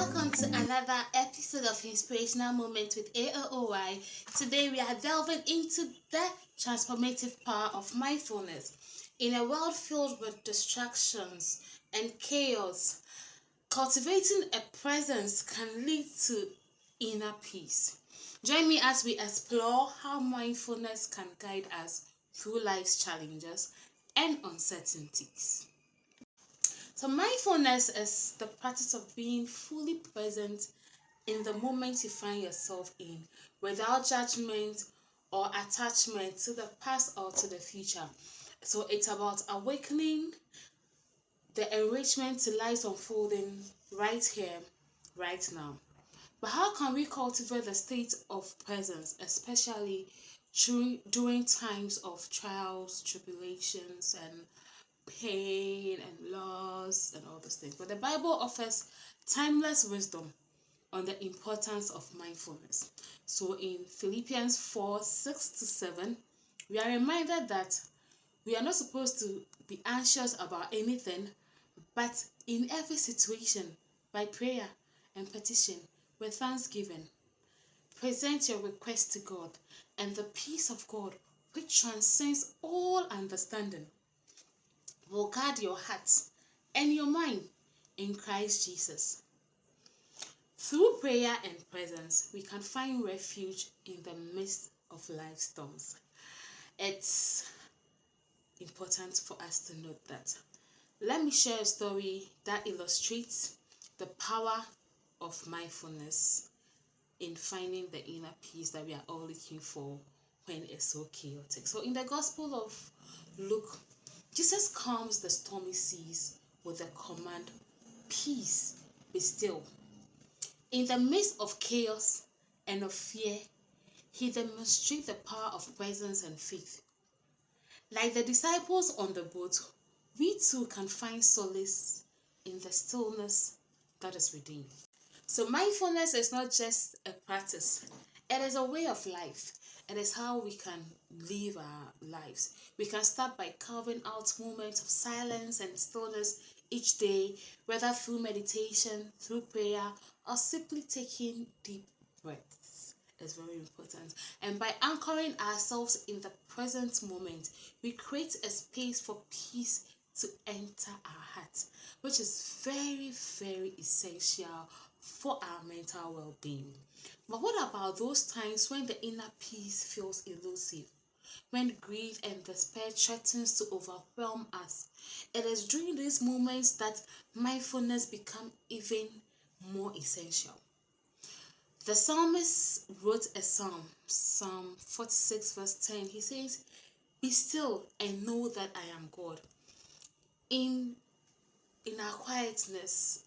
Welcome to another episode of Inspirational Moment with AOY. Today we are delving into the transformative power of mindfulness. In a world filled with distractions and chaos, cultivating a presence can lead to inner peace. Join me as we explore how mindfulness can guide us through life's challenges and uncertainties. So, mindfulness is the practice of being fully present in the moment you find yourself in, without judgment or attachment to the past or to the future. So, it's about awakening the enrichment to life unfolding right here, right now. But how can we cultivate the state of presence, especially during times of trials, tribulations, and pain and loss and all those things? But the Bible offers timeless wisdom on the importance of mindfulness. So in Philippians 4:6-7, we are reminded that we are not supposed to be anxious about anything, but in every situation, by prayer and petition, with thanksgiving, present your request to God, and the peace of God, which transcends all understanding, will guard your heart and your mind in Christ Jesus. Through prayer and presence, we can find refuge in the midst of life's storms. It's important for us to note that. Let me share a story that illustrates the power of mindfulness in finding the inner peace that we are all looking for when it's so chaotic. So in the Gospel of Luke, Jesus calms the stormy seas with the command, "Peace, be still." In the midst of chaos and of fear, he demonstrates the power of presence and faith. Like the disciples on the boat, we too can find solace in the stillness that is within. So mindfulness is not just a practice, it is a way of life. It is how we can live our lives. We can start by carving out moments of silence and stillness each day, whether through meditation, through prayer, or simply taking deep breaths. It's very important. And by anchoring ourselves in the present moment, we create a space for peace to enter our hearts, which is very, very essential for our mental well-being. But what about those times when the inner peace feels elusive? When grief and despair threatens to overwhelm us? It is during these moments that mindfulness becomes even more essential. The psalmist wrote a psalm, Psalm 46:10. He says, "Be still and know that I am God." In our quietness,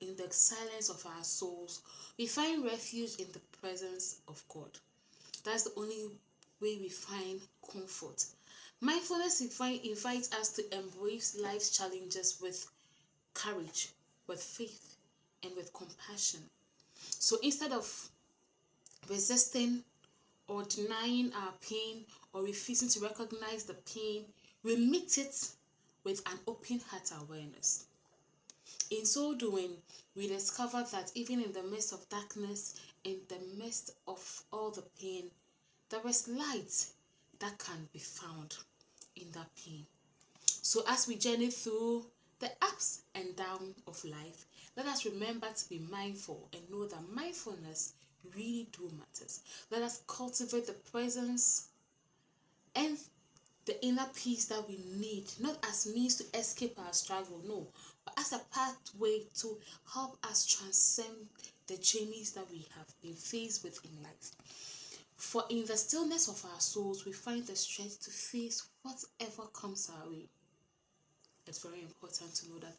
in the silence of our souls, we find refuge in the presence of God. That's the only way we find comfort. Mindfulness invites us to embrace life's challenges with courage, with faith, and with compassion. So instead of resisting or denying our pain or refusing to recognize the pain, we meet it with an open heart awareness. In so doing, we discover that even in the midst of darkness, in the midst of all the pain, there is light that can be found in that pain. So as we journey through the ups and downs of life, let us remember to be mindful and know that mindfulness really do matters. Let us cultivate the presence and the inner peace that we need, not as means to escape our struggle, no, but as a pathway to help us transcend the journeys that we have been faced with in life. For in the stillness of our souls, we find the strength to face whatever comes our way. It's very important to know that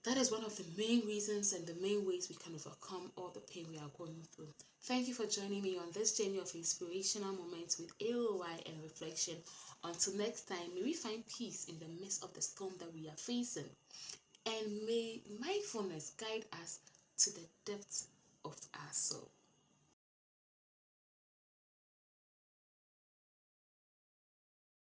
that is one of the main reasons and the main ways we can overcome all the pain we are going through. Thank you for joining me on this journey of inspirational moments with AOY and reflection. Until next time, may we find peace in the midst of the storm that we are facing. And may mindfulness guide us to the depths of our soul.